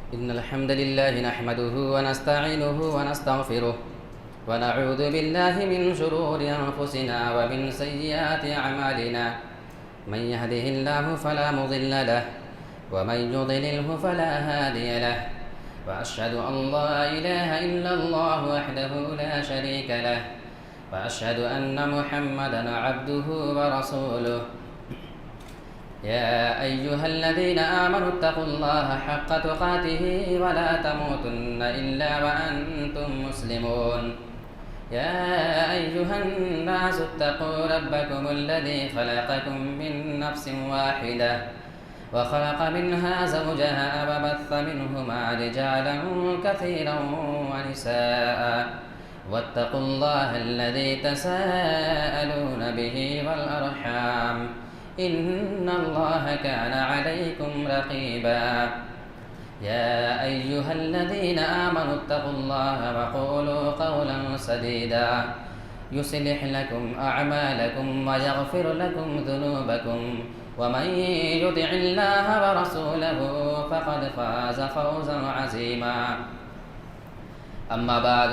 إن الحمد لله نحمده ونستعينه ونستغفره ونعوذ بالله من شرور أنفسنا ومن سيئات أعمالنا. من يهده الله فلا مضل له ومن يضلله فلا هادي له، وأشهد أن لا إله إلا الله وحده لا شريك له، وأشهد أن محمدا عبده ورسوله. يا أيها الذين آمنوا اتقوا الله حق تقاته ولا تموتن إلا وأنتم مسلمون. يا أيها الناس اتقوا ربكم الذي خلقكم من نفس واحدة وخلق منها زوجها وبث منهما رجالا كثيرا ونساء، واتقوا الله الذي تساءلون به والأرحام، إن الله كان عليكم رقيبا. يا أيها الذين آمنوا اتقوا الله وقولوا قولا سديدا يصلح لكم أعمالكم ويغفر لكم ذنوبكم، ومن يطع الله ورسوله فقد فاز فوزا عظيما. أما بعد،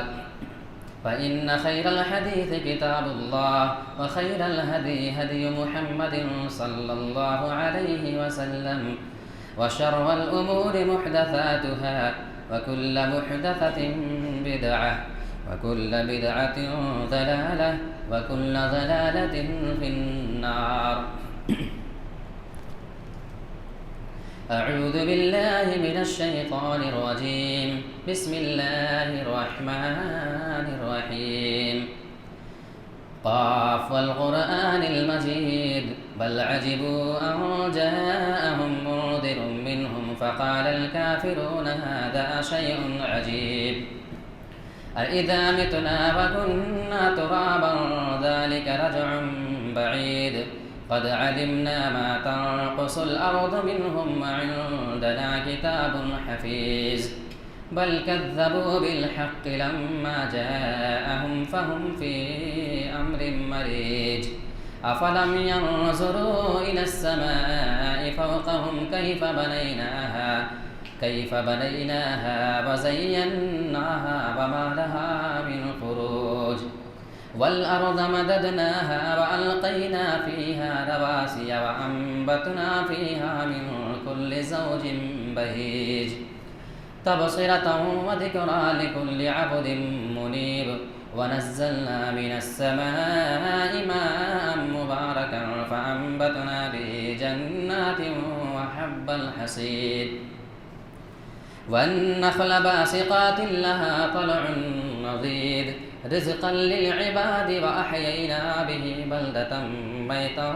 فإن خير الحديث كتاب الله، وخير الهدي هدي محمد صلى الله عليه وسلم، وشر الأمور محدثاتها، وكل محدثة بدعة، وكل بدعة ضلالة، وكل ضلالة في النار. أعوذ بالله من الشيطان الرجيم. بسم الله الرحمن الرحيم. قاف والقرآن المجيد بل عجبوا أن جاءهم منذر منهم فقال الكافرون هذا شيء عجيب. أإذا متنا وكنا ترابا ذلك رجع بعيد. قد علمنا ما تنقص الأرض منهم وعندنا كتاب حفيظ. بل كذبوا بالحق لما جاءهم فهم في أمر مريج. أفلم ينظروا إلى السماء فوقهم كيف بنيناها وزيناها وما لها من فروج. والأرض مددناها وألقينا فيها رواسي وأنبتنا فيها من كل زوج بهيج، تبصرة وذكرى لكل عبد منيب. ونزلنا من السماء ماء مباركا فأنبتنا به جنات وحب الحصيد، والنخل باسقات لها طلع نضيد، رزقا للعباد وأحيينا به بلدة ميتا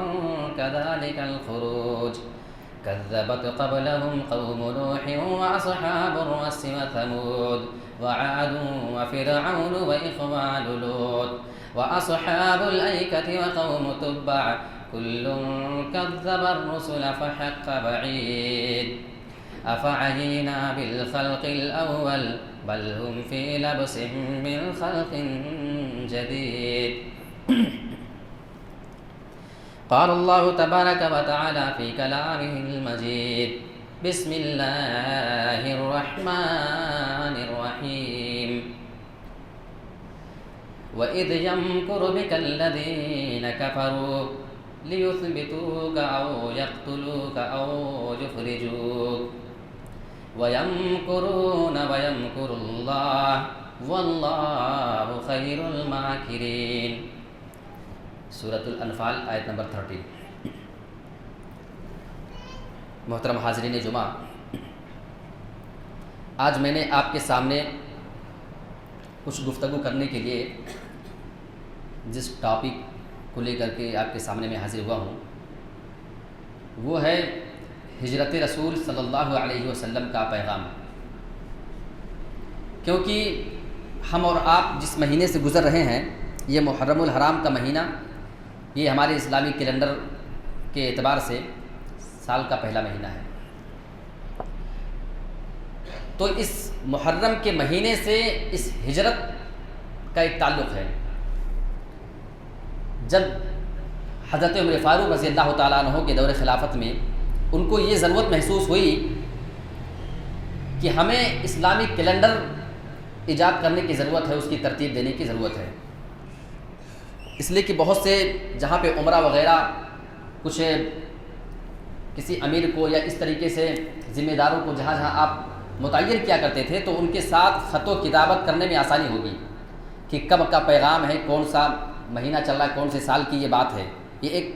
كذلك الخروج. كذبت قبلهم قوم نوح وأصحاب الرس وثمود وعاد وفرعون وإخوان لوط وأصحاب الأيكة وقوم تبع، كل كذب الرسل فحق بعيد. أفعينا بالخلق الأول بل هم في لبس من خلق جديد. قال الله تبارك وتعالى في كلامه المجيد. بسم الله الرحمن الرحيم. وإذ يمكر بك الذين كفروا ليثبتوك أو يقتلوك أو يخرجوك ويمكرون ويمكر الله والله خير الماكرين. سورة الانفال آیت نمبر 13۔ محترم حاضرین جمعہ، آج میں نے آپ کے سامنے کچھ گفتگو کرنے کے لیے جس ٹاپک کو لے کر کے آپ کے سامنے میں حاضر ہوا ہوں وہ ہے ہجرت رسول صلی اللہ علیہ وسلم کا پیغام۔ کیونکہ ہم اور آپ جس مہینے سے گزر رہے ہیں یہ محرم الحرام کا مہینہ، یہ ہمارے اسلامی کیلنڈر کے اعتبار سے سال کا پہلا مہینہ ہے۔ تو اس محرم کے مہینے سے اس ہجرت کا ایک تعلق ہے۔ جب حضرت عمر فاروق رضی اللہ تعالیٰ عنہ کے دور خلافت میں ان کو یہ ضرورت محسوس ہوئی کہ ہمیں اسلامی کیلنڈر ایجاد کرنے کی ضرورت ہے، اس کی ترتیب دینے کی ضرورت ہے، اس لیے کہ بہت سے جہاں پہ عمرہ وغیرہ کچھ کسی امیر کو یا اس طریقے سے ذمہ داروں کو جہاں جہاں آپ متعین کیا کرتے تھے تو ان کے ساتھ خط و کتابت کرنے میں آسانی ہوگی کہ کب کا پیغام ہے، کون سا مہینہ چل رہا ہے، کون سے سال کی یہ بات ہے، یہ ایک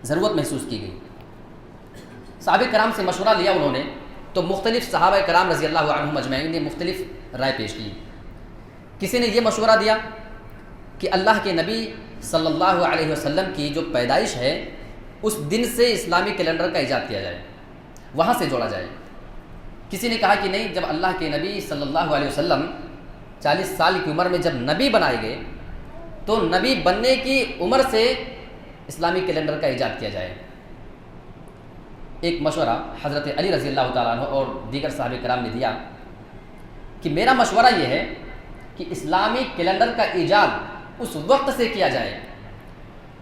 ضرورت محسوس کی گئی۔ صحابہ کرام سے مشورہ لیا انہوں نے، تو مختلف صحابہ کرام رضی اللہ عنہم اجمعین نے مختلف رائے پیش کی۔ کسی نے یہ مشورہ دیا کہ اللہ کے نبی صلی اللہ علیہ وسلم کی جو پیدائش ہے اس دن سے اسلامی کیلنڈر کا ایجاد کیا جائے، وہاں سے جوڑا جائے۔ کسی نے کہا کہ نہیں، جب اللہ کے نبی صلی اللہ علیہ وسلم 40 سال کی عمر میں جب نبی بنائے گئے تو نبی بننے کی عمر سے اسلامی کیلنڈر کا ایجاد کیا جائے۔ ایک مشورہ حضرت علی رضی اللہ تعالیٰ عنہ اور دیگر صحابہ کرام نے دیا کہ میرا مشورہ یہ ہے کہ اسلامی کیلنڈر کا ایجاد اس وقت سے کیا جائے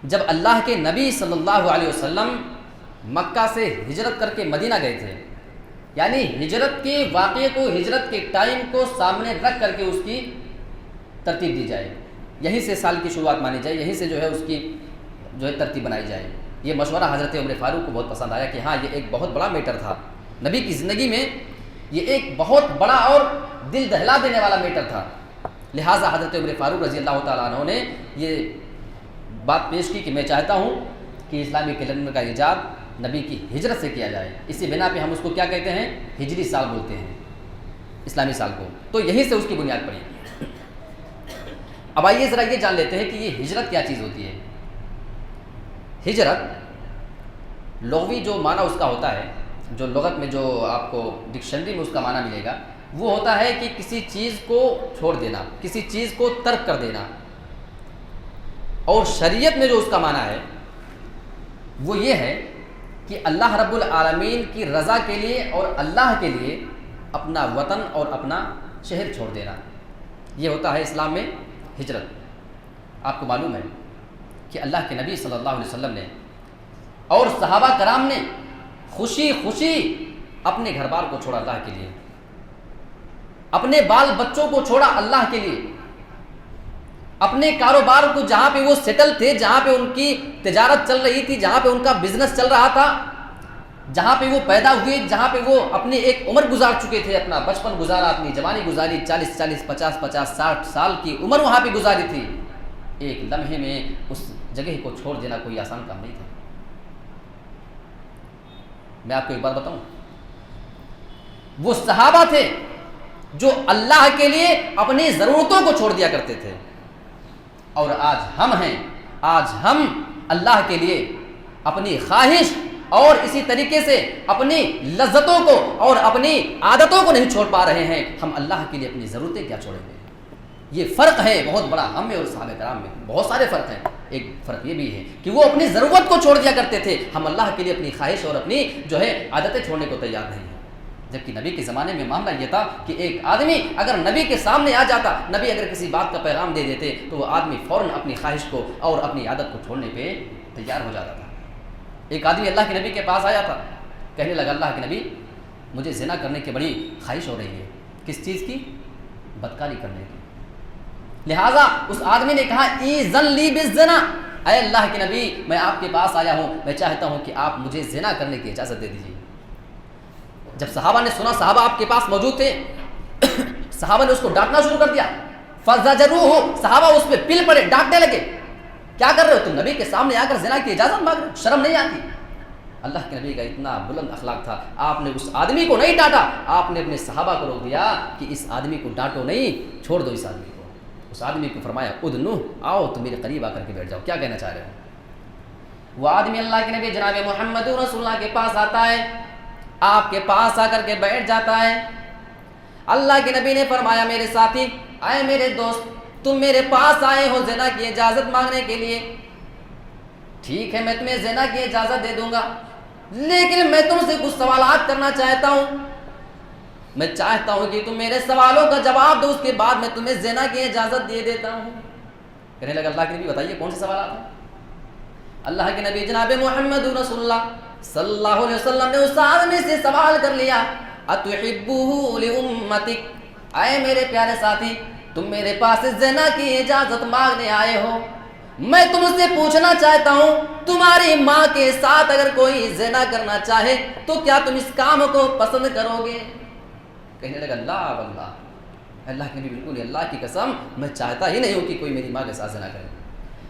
جب اللہ کے نبی صلی اللہ علیہ وسلم مکہ سے ہجرت کر کے مدینہ گئے تھے، یعنی ہجرت کے واقعے کو، ہجرت کے ٹائم کو سامنے رکھ کر کے اس کی ترتیب دی جائے، یہیں سے سال کی شروعات مانی جائے، یہیں سے جو ہے اس کی ترتیب بنائی جائے۔ یہ مشورہ حضرت عمر فاروق کو بہت پسند آیا کہ ہاں یہ ایک بہت بڑا میٹر تھا نبی کی زندگی میں، یہ ایک بہت بڑا اور دل دہلا دینے والا میٹر تھا، لہٰذا حضرت عمر فاروق رضی اللہ تعالیٰ عنہ نے یہ بات پیش کی کہ میں چاہتا ہوں کہ اسلامی کیلنڈر کا ایجاد نبی کی ہجرت سے کیا جائے، اسی بنا پہ ہم اس کو کیا کہتے ہیں، ہجری سال بولتے ہیں اسلامی سال کو، تو یہیں سے اس کی بنیاد پڑی۔ اب آئیے ذرا یہ جان لیتے ہیں کہ یہ ہجرت کیا چیز ہوتی ہے۔ ہجرت لغوی جو معنی اس کا ہوتا ہے، جو لغت میں جو آپ کو ڈکشنری میں اس کا معنی ملے گا، وہ ہوتا ہے کہ کسی چیز کو چھوڑ دینا، کسی چیز کو ترک کر دینا، اور شریعت میں جو اس کا معنی ہے وہ یہ ہے کہ اللہ رب العالمین کی رضا کے لیے اور اللہ کے لیے اپنا وطن اور اپنا شہر چھوڑ دینا، یہ ہوتا ہے اسلام میں ہجرت۔ آپ کو معلوم ہے کہ اللہ کے نبی صلی اللہ علیہ وسلم نے اور صحابہ کرام نے خوشی خوشی اپنے گھر بار کو چھوڑا اللہ کے لیے، اپنے بال بچوں کو چھوڑا اللہ کے لیے، اپنے کاروبار کو جہاں پہ وہ سیٹل تھے، جہاں پہ ان کی تجارت چل رہی تھی، جہاں پہ ان کا بزنس چل رہا تھا، جہاں پہ وہ پیدا ہوئے، جہاں پہ وہ اپنی ایک عمر گزار چکے تھے، اپنا بچپن گزارا، اپنی جوانی گزاری، 40 50 60 سال کی عمر وہاں پہ گزاری تھی، ایک لمحے میں اس جگہ کو چھوڑ دینا کوئی آسان کام نہیں تھا۔ میں آپ کو ایک بات بتاؤں، وہ صحابہ تھے جو اللہ کے لیے اپنی ضرورتوں کو چھوڑ دیا کرتے تھے، اور آج ہم ہیں، آج ہم اللہ کے لیے اپنی خواہش اور اسی طریقے سے اپنی لذتوں کو اور اپنی عادتوں کو نہیں چھوڑ پا رہے ہیں، ہم اللہ کے لیے اپنی ضرورتیں کیا چھوڑیں گے؟ یہ فرق ہے بہت بڑا ہم میں اور صحابہ کرام میں، بہت سارے فرق ہیں۔ ایک فرق یہ بھی ہے کہ وہ اپنی ضرورت کو چھوڑ دیا کرتے تھے، ہم اللہ کے لیے اپنی خواہش اور اپنی عادتیں چھوڑنے کو تیار نہیں ہیں۔ جبکہ نبی کے زمانے میں معاملہ یہ تھا کہ ایک آدمی اگر نبی کے سامنے آ جاتا، نبی اگر کسی بات کا پیغام دے دیتے تو وہ آدمی فوراً اپنی خواہش کو اور اپنی عادت کو چھوڑنے پہ تیار ہو جاتا تھا۔ ایک آدمی اللہ کے نبی کے پاس آیا تھا، کہنے لگا اللہ کے نبی مجھے زنا کرنے کی بڑی خواہش ہو رہی ہے۔ کس چیز کی؟ بدکاری کرنے کی۔ لہٰذا اس آدمی نے کہا ایذن لی بالزنا، اے اللہ کے نبی میں آپ کے پاس آیا ہوں، میں چاہتا ہوں کہ آپ مجھے زنا کرنے کی اجازت دے دیجیے۔ جب صحابہ نے سنا، صحابہ آپ کے پاس موجود تھے، صحابہ نے اس کو ڈانٹنا شروع کر دیا، فزجروہ، صحابہ اس پہ پل پڑے، ڈانٹنے لگے، کیا کر رہے ہو تم؟ نبی کے سامنے آ کر زنا کی اجازت مانگ رہے ہو، شرم نہیں آتی؟ اللہ کے نبی کا اتنا بلند اخلاق تھا، آپ نے اس آدمی کو نہیں ڈانٹا، آپ نے اپنے صحابہ کو روک دیا کہ اس آدمی کو ڈانٹو نہیں، چھوڑ دو اس آدمی کو۔ اس آدمی کو فرمایا ادنو، آؤ تو میرے قریب آ کر کے بیٹھ جاؤ، کیا کہنا چاہ رہے ہو؟ وہ آدمی اللہ کے نبی جناب محمد رسول اللہ کے پاس آتا ہے، آپ کے پاس آ کر کے بیٹھ جاتا ہے۔ اللہ کے نبی نے فرمایا میرے ساتھی، اے میرے دوست، تم میرے پاس آئے ہو زنا کی اجازت مانگنے کے لیے، ٹھیک ہے میں تمہیں زنا کی اجازت دے دوں گا، لیکن میں تم سے کچھ سوالات کرنا چاہتا ہوں، میں چاہتا ہوں کہ تم میرے سوالوں کا جواب دو، اس کے بعد میں تمہیں زنا کی اجازت دے دیتا ہوں۔ کہنے لگا اللہ کے نبی بتائیے کون سے سوالات ہیں؟ اللہ کے نبی جناب محمد رسول اللہ صلی اللہ علیہ وسلم نے اس آدمی سے سوال کر لیا، اتحبہ لامتک، اے میرے پیارے ساتھی تم میرے پاس زنا کی اجازت مانگنے آئے ہو، میں تم سے پوچھنا چاہتا ہوں تمہاری ماں کے ساتھ اگر کوئی زنا کرنا چاہے تو کیا تم اس کام کو پسند کرو گے؟ کہنے لگا اللہ واللہ، اللہ کے نبی بالکل اللہ کی قسم میں چاہتا ہی نہیں ہوں کہ کوئی میری ماں کے ساتھ زنا کرے۔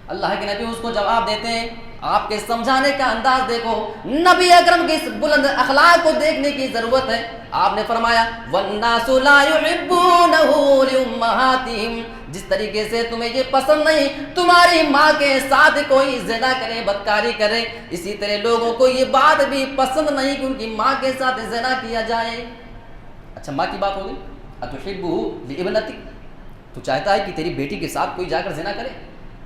اللہ کے نبی اس کو جواب دیتے ہیں، آپ کے سمجھانے کا انداز دیکھو، نبی اکرم کے اس بلند اخلاق کو دیکھنے کی ضرورت ہے۔ آپ نے فرمایا وَالنَّاسُ لَا يُحِبُّونَهُ لِأُمَّهَاتِهِمْ، جس طریقے سے تمہیں یہ پسند نہیں تمہاری ماں کے ساتھ کوئی زنا کرے، بدکاری کرے، اسی طرح لوگوں کو یہ بات بھی پسند نہیں کہ ان کی ماں کے ساتھ زنا کیا جائے۔ اچھا ماں کی بات ہوگی، اتحبہ لابنتک، تو چاہتا ہے کہ تیری بیٹی کے ساتھ کوئی جا کر زنا کرے؟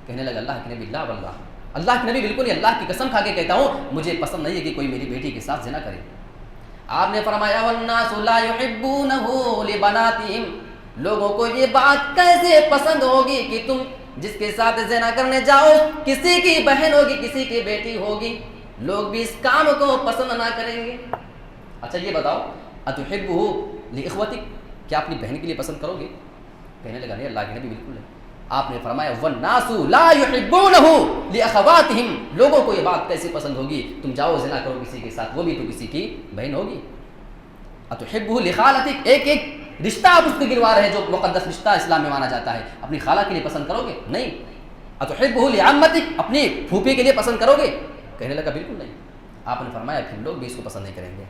کہنے لگا اللہ کے نبی لا واللہ، اللہ کے نبی بالکل اللہ کی قسم کھا کے کہتا ہوں مجھے پسند نہیں ہے کہ کوئی میری بیٹی کے ساتھ زنا کرے۔ آپ نے فرمایا والناس لا يحبونه لبناتهم، لوگوں کو یہ بات کیسے پسند ہوگی کہ تم جس کے ساتھ زنا کرنے جاؤ کسی کی بہن ہوگی، کسی کی بیٹی ہوگی، لوگ بھی اس کام کو پسند نہ کریں گے۔ اچھا یہ بتاؤ اتحبہ لاخوتک، کیا اپنی بہن کے لیے پسند کرو گے؟ کہنے لگا نہیں اللہ کے نبی بالکل نہیں۔ آپ نے فرمایا والناس لا يحبونه لاخواتهم، لوگوں کو یہ بات کیسے پسند ہوگی تم جاؤ زنا کرو کسی کے ساتھ، وہ بھی تو کسی کی بہن ہوگی۔ اتحبه لخالتک، ایک ایک رشتہ آپ اس کو گنوا رہے ہیں جو مقدس رشتہ اسلام میں مانا جاتا ہے، اپنی خالہ کے لیے پسند کرو گے؟ نہیں۔ اتحبه لعمتک، اپنی پھوپھی کے لیے پسند کرو گے؟ کہنے لگا بالکل نہیں۔ آپ نے فرمایا پھر لوگ بھی اس کو پسند نہیں کریں گے،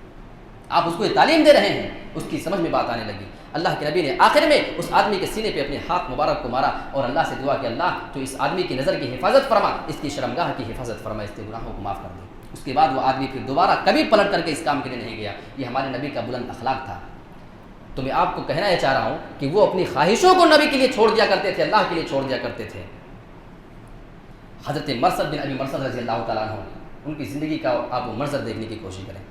آپ اس کو یہ تعلیم دے رہے ہیں، اس کی سمجھ میں بات آنے لگی۔ اللہ کے نبی نے آخر میں اس آدمی کے سینے پہ اپنے ہاتھ مبارک کو مارا اور اللہ سے دعا کہ اللہ تو اس آدمی کی نظر کی حفاظت فرما، اس کی شرمگاہ کی حفاظت فرما، اس کے گناہوں کو معاف کر دے۔ اس کے بعد وہ آدمی پھر دوبارہ کبھی پلٹ کر کے اس کام کے لیے نہیں گیا۔ یہ ہمارے نبی کا بلند اخلاق تھا۔ تو میں آپ کو کہنا یہ چاہ رہا ہوں کہ وہ اپنی خواہشوں کو نبی کے لیے چھوڑ دیا کرتے تھے، اللہ کے لیے چھوڑ دیا کرتے تھے۔ حضرت مرثد بن ابی مرثد رضی اللہ تعالیٰ عنہ، ان کی زندگی کا آپ منظر دیکھنے کی کوشش کریں۔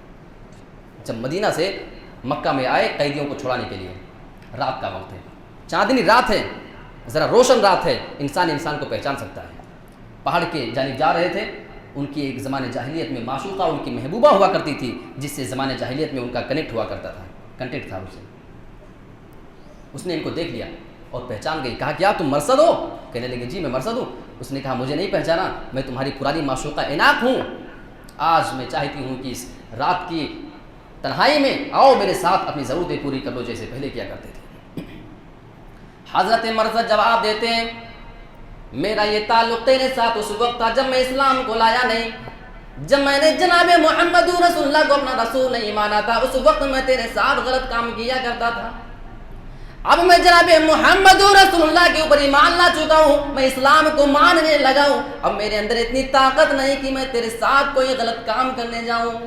جب مدینہ سے مکہ میں آئے قیدیوں کو چھڑانے کے لیے، رات کا وقت ہے، چاندنی رات ہے، ذرا روشن رات ہے، انسان کو پہچان سکتا ہے۔ پہاڑ کے جانب جا رہے تھے، ان کی ایک زمانے جاہلیت میں معشوقہ ان کی محبوبہ ہوا کرتی تھی، جس سے زمانے جاہلیت میں ان کا کنیکٹ ہوا کرتا تھا، کنٹیکٹ تھا اسے۔ اس نے ان کو دیکھ لیا اور پہچان گئی، کہا کیا تم مرثد ہو؟ کہنے لگے جی میں مرثد ہوں۔ اس نے کہا مجھے نہیں پہچانا، میں تمہاری پرانی معشوقہ عناق ہوں، آج میں چاہتی ہوں کہ اس رات کی تنہائی میں آؤ میرے ساتھ اپنی ضرورتیں پوری کر لو جیسے پہلے کیا کرتے تھے۔ حضرت مرثد جواب دیتے ہیں میرا یہ تعلق تیرے ساتھ اس وقت تھا جب میں اسلام کو لایا نہیں، جب میں نے جناب محمد رسول اللہ کو اپنا رسول نہیں مانا تھا، اس وقت میں تیرے ساتھ غلط کام کیا کرتا تھا۔ اب میں جناب محمد رسول اللہ کے اوپر ایمان لا چکا ہوں، میں اسلام کو ماننے لگا ہوں، اب میرے اندر اتنی طاقت نہیں کہ میں تیرے ساتھ کوئی غلط کام کرنے جاؤں۔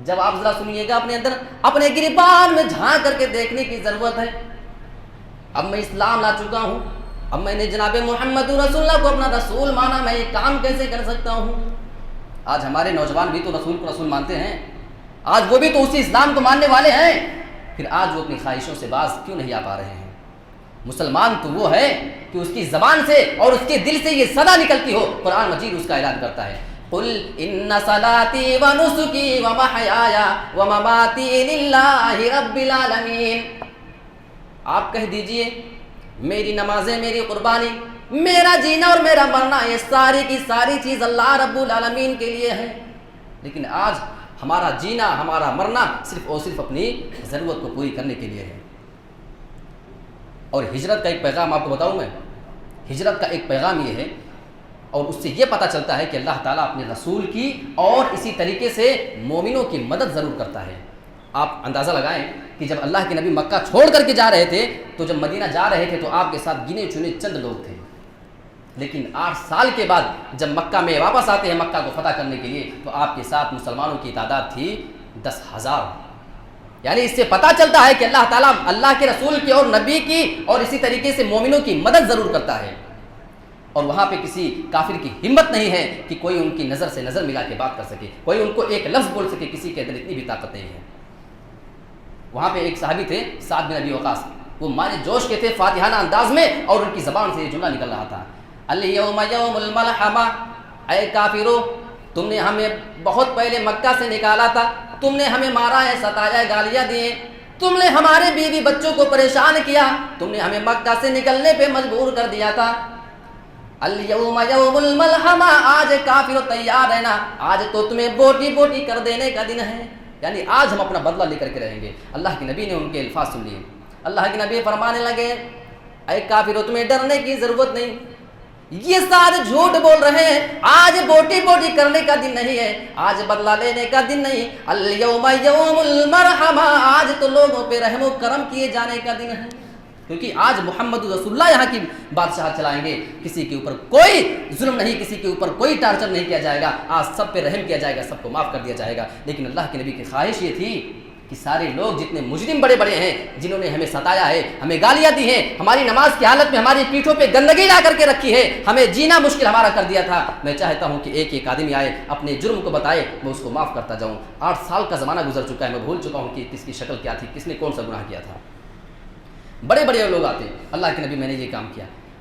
جب آپ ذرا سنیے گا اپنے اندر اپنے گریبان میں جھانک کر کے دیکھنے کی ضرورت ہے۔ اب میں اسلام لا چکا ہوں، اب میں نے جناب محمد رسول اللہ کو اپنا رسول مانا، میں یہ کام کیسے کر سکتا ہوں؟ آج ہمارے نوجوان بھی تو رسول کو رسول مانتے ہیں، آج وہ بھی تو اسی اسلام کو ماننے والے ہیں، پھر آج وہ اپنی خواہشوں سے باز کیوں نہیں آ پا رہے ہیں؟ مسلمان تو وہ ہے کہ اس کی زبان سے اور اس کے دل سے یہ صدا نکلتی ہو، قرآن مجید اس کا اعلان کرتا ہے قل ان صلاتی و نسکی و محیایا و مماتی للہ رب العالمین، آپ کہہ دیجئے میری نمازیں، میری قربانی، میرا جینا اور میرا مرنا، یہ ساری کی ساری چیز اللہ رب العالمین کے لیے ہے۔ لیکن آج ہمارا جینا، ہمارا مرنا صرف اور صرف اپنی ضرورت کو پوری کرنے کے لیے ہے۔ اور ہجرت کا ایک پیغام آپ کو بتاؤں میں، ہجرت کا ایک پیغام یہ ہے، اور اس سے یہ پتہ چلتا ہے کہ اللہ تعالیٰ اپنے رسول کی اور اسی طریقے سے مومنوں کی مدد ضرور کرتا ہے۔ آپ اندازہ لگائیں کہ جب اللہ کے نبی مکہ چھوڑ کر کے جا رہے تھے تو جب مدینہ جا رہے تھے تو آپ کے ساتھ گنے چنے چند لوگ تھے، لیکن 8 سال کے بعد جب مکہ میں واپس آتے ہیں مکہ کو فتح کرنے کے لیے تو آپ کے ساتھ مسلمانوں کی تعداد تھی 10,000۔ یعنی اس سے پتہ چلتا ہے کہ اللہ تعالیٰ اللہ کے رسول کی اور نبی کی اور اسی طریقے سے مومنوں کی مدد ضرور کرتا ہے، اور وہاں پہ کسی کافر کی ہمت نہیں ہے کہ کوئی ان کی نظر سے نظر ملا کے بات کر سکے، کوئی ان کو ایک لفظ بول سکے، کسی کے اندر اتنی بھی طاقت نہیں ہے۔ وہاں پہ ایک صحابی تھے سعد بن ابی وقاص، وہ مارے جوش کے تھے فاتحانہ انداز میں، اور ان کی زبان سے یہ جملہ نکل رہا تھا الیوم یوم الملحمہ، اے کافرو تم نے ہمیں بہت پہلے مکہ سے نکالا تھا، تم نے ہمیں مارا ہے، ستایا ہے، گالیاں دی ہیں، تم نے ہمارے بیوی بچوں کو پریشان کیا، تم نے ہمیں مکہ سے نکلنے پہ مجبور کر دیا تھا۔ الیوم یوم الملحمہ، آج کافر تیار رہنا، آج تو تمہیں بوٹی بوٹی کر دینے کا دن ہے، یعنی آج ہم اپنا بدلہ لے کر کے رہیں گے۔ اللہ کے نبی نے ان کے الفاظ سن لیے۔ اللہ کے نبی فرمانے لگے اے کافرو تمہیں ڈرنے کی ضرورت نہیں، یہ سارے جھوٹ بول رہے ہیں، آج بوٹی بوٹی کرنے کا دن نہیں ہے، آج بدلہ لینے کا دن نہیں، الیوم یوم المرحمہ، آج تو لوگوں پہ رحم و کرم کیے جانے کا دن ہے، کیونکہ آج محمد رسول اللہ یہاں کی بادشاہ چلائیں گے، کسی کے اوپر کوئی ظلم نہیں، کسی کے اوپر کوئی ٹارچر نہیں کیا جائے گا، آج سب پہ رحم کیا جائے گا، سب کو معاف کر دیا جائے گا۔ لیکن اللہ کے نبی کی خواہش یہ تھی کہ سارے لوگ جتنے مجرم بڑے بڑے ہیں، جنہوں نے ہمیں ستایا ہے، ہمیں گالیاں دی ہیں، ہماری نماز کی حالت میں ہماری پیٹھوں پہ گندگی لا کر کے رکھی ہے، ہمیں جینا مشکل ہمارا کر دیا تھا، میں چاہتا ہوں کہ ایک ایک آدمی آئے اپنے جرم کو بتائے، میں اس کو معاف کرتا جاؤں۔ 8 سال کا زمانہ گزر چکا ہے، میں بھول چکا ہوں کہ کس کی شکل کیا تھی، کس نے کون سا گناہ کیا تھا۔ بڑے بڑے لوگ آتے ہیں، اللہ کے نبی میں نے یہ کام کیا،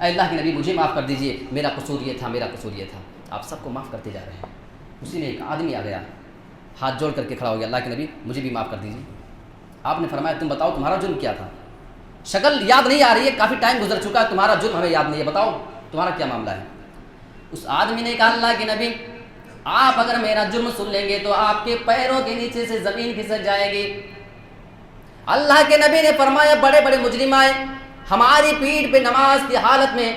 اے اللہ کے نبی مجھے معاف کر دیجیے، میرا قصور یہ تھا، میرا قصور یہ تھا۔ آپ سب کو معاف کرتے جا رہے ہیں۔ اسی میں ایک آدمی آ گیا، ہاتھ جوڑ کر کے کھڑا ہو گیا، اللہ کے نبی مجھے بھی معاف کر دیجیے۔ آپ نے فرمایا تم بتاؤ تمہارا جرم کیا تھا؟ شکل یاد نہیں آ رہی ہے، کافی ٹائم گزر چکا ہے، تمہارا جرم ہمیں یاد نہیں ہے، بتاؤ تمہارا کیا معاملہ ہے؟ اس آدمی نے کہا اللہ کے نبی آپ اگر میرا جرم سن لیں گے تو آپ کے پیروں کے نیچے سے زمین کھسک جائے گی۔ اللہ کے نبی نے فرمایا بڑے بڑے مجرم آئے، ہماری پیٹھ پہ نماز کی حالت میں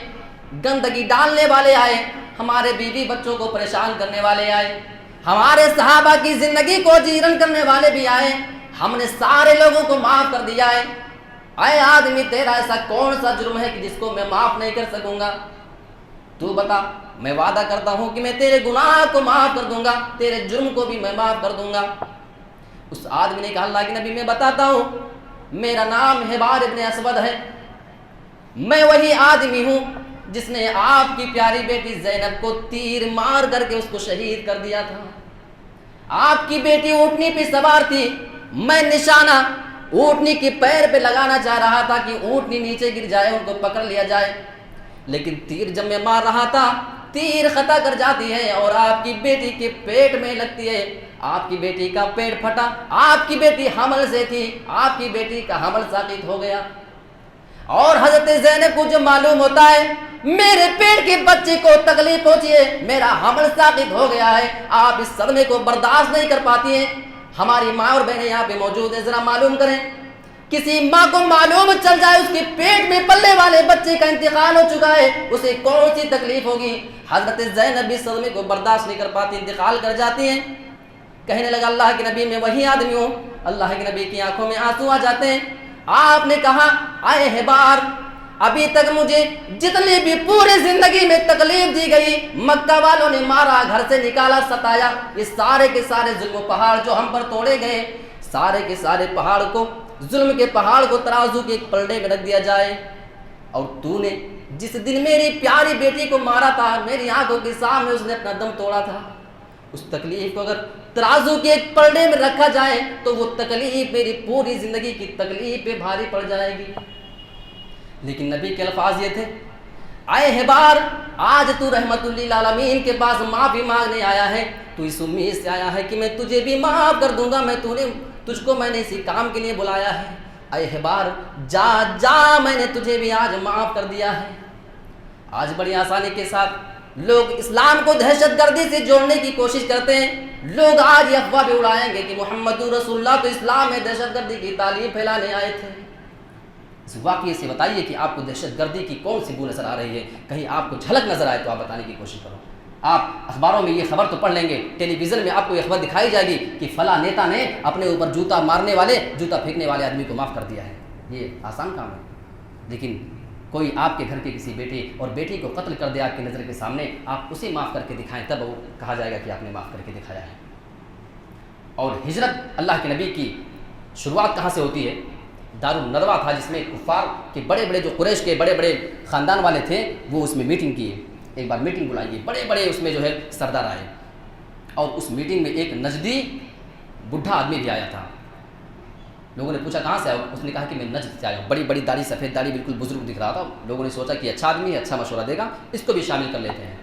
گندگی ڈالنے والے آئے، ہمارے بیوی بچوں کو پریشان کرنے والے آئے، ہمارے صحابہ کی زندگی کو جیرن کرنے والے بھی آئے، ہم نے سارے لوگوں کو معاف کر دیا ہے، اے آدمی تیرا ایسا کون سا جرم ہے کہ جس کو میں معاف نہیں کر سکوں گا؟ تو بتا، میں وعدہ کرتا ہوں کہ میں تیرے گناہ کو معاف کر دوں گا، تیرے جرم کو بھی میں معاف کر دوں گا۔ اس آدمی نے کہا اللہ کے نبی میں بتاتا ہوں، میرا نام حبار ابن اسود ہے، میں وہی آدمی ہوں جس نے آپ کی پیاری بیٹی زینب کو تیر مار کر کے اس کو شہید کر دیا تھا۔ آپ کی بیٹی اونٹنی پہ سوار تھی، میں نشانہ اونٹنی کے پیر پہ لگانا چاہ رہا تھا کہ اونٹنی نیچے گر جائے، ان کو پکڑ لیا جائے، لیکن تیر جب میں مار رہا تھا تیر خطا کر جاتی ہے اور آپ کی بیٹی کے پیٹ میں لگتی ہے، آپ کی بیٹی کا پیٹ پھٹا، آپ کی بیٹی حمل سے تھی، آپ کی بیٹی کا حمل ساقط ہو گیا، اور حضرت زینب کو جو معلوم ہوتا ہے میرے پیٹ کے بچے کو تکلیف پہنچی ہے، میرا حمل ساقط ہو گیا ہے، آپ اس صدمے کو برداشت نہیں کر پاتی ہیں۔ ہماری ماں اور بہنیں یہاں پہ موجود ہیں، ذرا معلوم کریں، کسی ماں کو معلوم چل جائے اس کے پیٹ میں پلنے والے بچے کا انتقال ہو چکا ہے، اسے کون سی تکلیف ہوگی؟ حضرت زینب بھی صدمے کو برداشت نہیں کر پاتی، انتقال کر جاتی ہیں۔ کہنے لگا اللہ کے نبی میں وہی آدمی ہوں۔ اللہ کے نبی کی آنکھوں میں آنسو آ جاتے ہیں۔ آپ نے کہا اے حبار، ابھی تک مجھے جتنی بھی پوری زندگی میں تکلیف دی گئی، مکہ والوں نے مارا، گھر سے نکالا، ستایا، یہ سارے کے سارے ظلم و پہاڑ جو ہم پر توڑے گئے، سارے کے سارے پہاڑ کو، ظلم کے پہاڑ کو ترازو کے ایک پلڑے میں رکھ دیا جائے، اور تو نے جس دن میری پیاری بیٹی کو مارا تھا، میری آنکھوں کے سامنے اس نے اپنا دم توڑا تھا، اس تکلیف کو اگر ترازو کے ایک پلڑے میں رکھا جائے تو وہ تکلیف میری پوری زندگی کی تکلیف پہ بھاری پڑ جائے گی۔ لیکن نبی کے الفاظ یہ تھے، اے حبار، آج تو رحمت للعالمین کے پاس معافی مانگنے آیا ہے، تو اس امید سے آیا ہے کہ میں تجھے بھی معاف کر دوں گا، تجھ کو میں نے اسی کام کے لیے بلایا ہے۔ اے حبار جا جا، میں نے تجھے بھی آج معاف کر دیا ہے۔ آج بڑی آسانی کے ساتھ لوگ اسلام کو دہشت گردی سے جوڑنے کی کوشش کرتے ہیں۔ لوگ آج یہ افواہ بھی اڑائیں گے کہ محمد رسول اللہ تو اسلام میں دہشت گردی کی تعلیم پھیلانے آئے تھے۔ اس واقعے سے بتائیے کہ آپ کو دہشت گردی کی کون سی بو نظر آ رہی ہے، کہیں آپ کو جھلک نظر آئے تو آپ بتانے کی کوشش کرو۔ آپ اخباروں میں یہ خبر تو پڑھ لیں گے، ٹیلی ویژن میں آپ کو یہ خبر دکھائی جائے گی کہ فلاں نیتا نے اپنے اوپر جوتا مارنے والے، جوتا پھینکنے والے آدمی کو معاف کر دیا ہے۔ یہ آسان کام ہے، لیکن کوئی آپ کے گھر کے کسی بیٹے اور بیٹی کو قتل کر دے آپ کی نظر کے سامنے، آپ اسے معاف کر کے دکھائیں، تب وہ کہا جائے گا کہ آپ نے معاف کر کے دکھایا ہے۔ اور ہجرت اللہ کے نبی کی شروعات کہاں سے ہوتی ہے؟ دار الندوہ تھا، جس میں کفار کے بڑے بڑے جو قریش کے بڑے بڑے خاندان والے تھے وہ اس میں میٹنگ کیے، ایک بار میٹنگ بلائی گئی، بڑے بڑے اس میں جو ہے سردار آئے، اور اس میٹنگ میں ایک نجدی بڈھا آدمی بھی آیا تھا۔ لوگوں نے پوچھا کہاں سے آیا؟ اس نے کہا کہ میں نجد سے آیا ہوں، بڑی بڑی داڑھی، سفید داڑھی، بالکل بزرگ دکھ رہا تھا۔ لوگوں نے سوچا کہ اچھا آدمی ہے، اچھا مشورہ دے گا، اس کو بھی شامل کر لیتے ہیں۔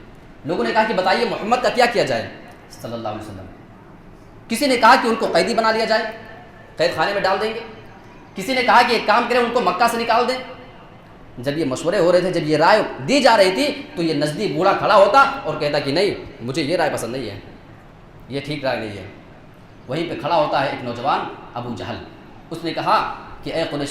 لوگوں نے کہا کہ بتائیے محمد کا کیا کیا جائے صلی اللہ علیہ وسلم. کسی نے کہا کہ ان کو قیدی بنا لیا جائے, قید خانے میں ڈال دیں گے. کسی نے کہا کہ ایک کام کریں, ان کو مکہ سے نکال دیں. جب یہ مشورے ہو رہے تھے, جب یہ رائے دی جا رہی تھی, تو یہ نزدیک بوڑھا کھڑا ہوتا اور کہتا کہ نہیں, مجھے یہ رائے پسند نہیں ہے, یہ ٹھیک رائے نہیں ہے. وہیں پہ کھڑا ہوتا ہے ایک نوجوان ابو جہل. اس نے کہا کہ اے قریش کے